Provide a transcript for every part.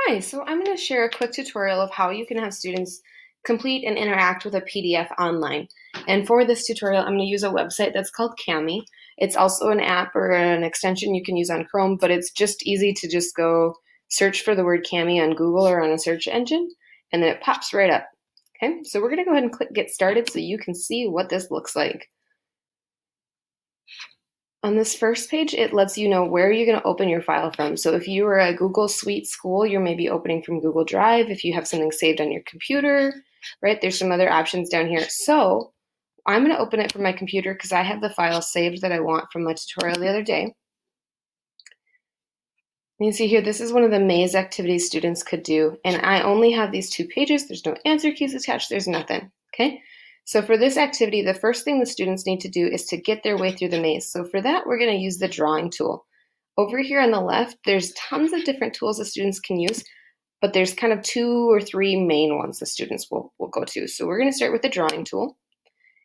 Hi, so I'm going to share a quick tutorial of how you can have students complete and interact with a PDF online. And for this tutorial, I'm going to use a website that's called Kami. It's also an app or an extension you can use on Chrome, but it's just easy to just go search for the word Kami on Google or on a search engine, and then it pops right up. Okay, so we're going to go ahead and click Get Started so you can see what this looks like. On this first page, it lets you know where you're going to open your file from. So if you are a Google Suite school, you're maybe opening from Google Drive. If you have something saved on your computer, right? There's some other options down here. So I'm going to open it from my computer because I have the file saved that I want from my tutorial the other day. You can see here, this is one of the maze activities students could do. And I only have these 2 pages. There's no answer keys attached. There's nothing, okay? So for this activity, the first thing the students need to do is to get their way through the maze. So for that, we're going to use the drawing tool. Over here on the left, there's tons of different tools the students can use, but there's kind of 2 or 3 main ones the students will go to. So we're going to start with the drawing tool.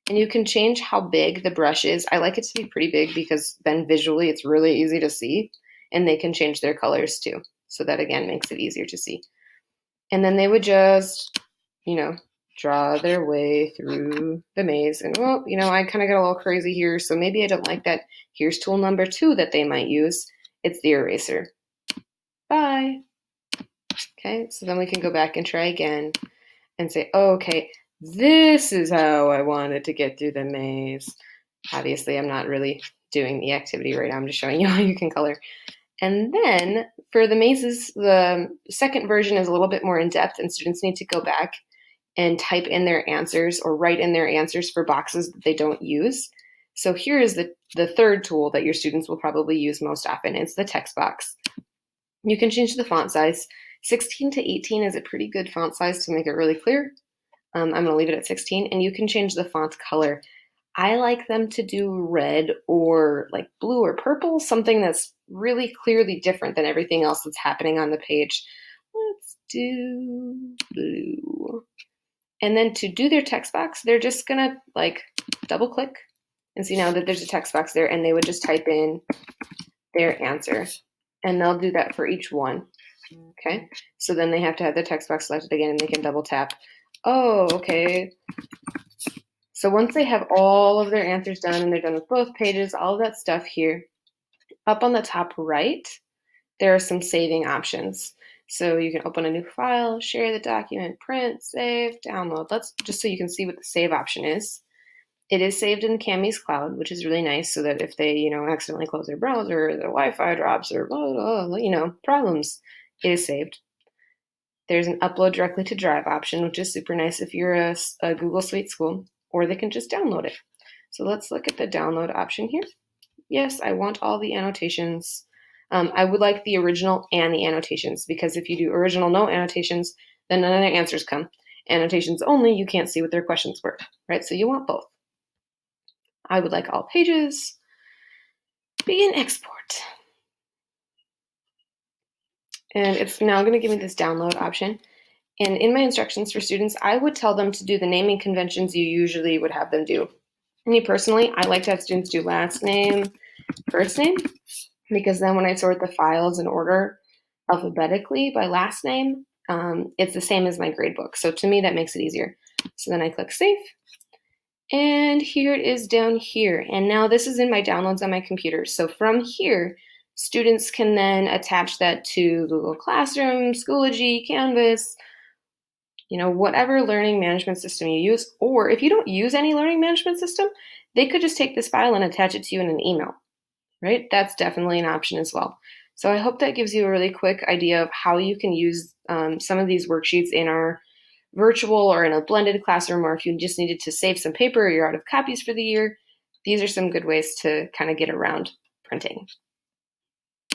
And you can change how big the brush is. I like it to be pretty big because then visually it's really easy to see. And they can change their colors too. So that again makes it easier to see. And then they would just, draw their way through the maze. And well, I kind of got a little crazy here, so maybe I don't like that. Here's tool number 2 that they might use. It's the eraser. Bye. Okay, so then we can go back and try again and say, oh, okay, this is how I wanted to get through the maze. Obviously, I'm not really doing the activity right now. I'm just showing you how you can color. And then for the mazes, the second version is a little bit more in depth, and students need to go back and type in their answers or write in their answers for boxes that they don't use. So here is the third tool that your students will probably use most often. It's the text box. You can change the font size. 16 to 18 is a pretty good font size to make it really clear. I'm going to leave it at 16, and you can change the font color. I like them to do red or like blue or purple, something that's really clearly different than everything else that's happening on the page. Let's do blue. And then to do their text box, they're just gonna double click and see now that there's a text box there, and they would just type in their answer, and they'll do that for each one. Okay, so then they have to have the text box selected again, and they can double tap. Oh, okay. So once they have all of their answers done and they're done with both pages, all of that stuff here, up on the top right, there are some saving options. So you can open a new file, share the document, print, save, download. That's just so you can see what the save option is. It is saved in Kami's cloud, which is really nice so that if they, accidentally close their browser, or their Wi-Fi drops, or, problems, it is saved. There's an upload directly to Drive option, which is super nice if you're a Google Suite school, or they can just download it. So let's look at the download option here. Yes, I want all the annotations. I would like the original and the annotations, because if you do original, no annotations, then none of their answers come. Annotations only, you can't see what their questions were, right? So you want both. I would like all pages. Begin export. And it's now going to give me this download option. And in my instructions for students, I would tell them to do the naming conventions you usually would have them do. Me personally, I like to have students do last name, first name, because then when I sort the files in order alphabetically by last name, it's the same as my grade book. So to me, that makes it easier. So then I click Save. And here it is down here. And now this is in my downloads on my computer. So from here, students can then attach that to Google Classroom, Schoology, Canvas, whatever learning management system you use. Or if you don't use any learning management system, they could just take this file and attach it to you in an email, right? That's definitely an option as well. So I hope that gives you a really quick idea of how you can use some of these worksheets in our virtual or in a blended classroom, or if you just needed to save some paper or you're out of copies for the year. These are some good ways to kind of get around printing.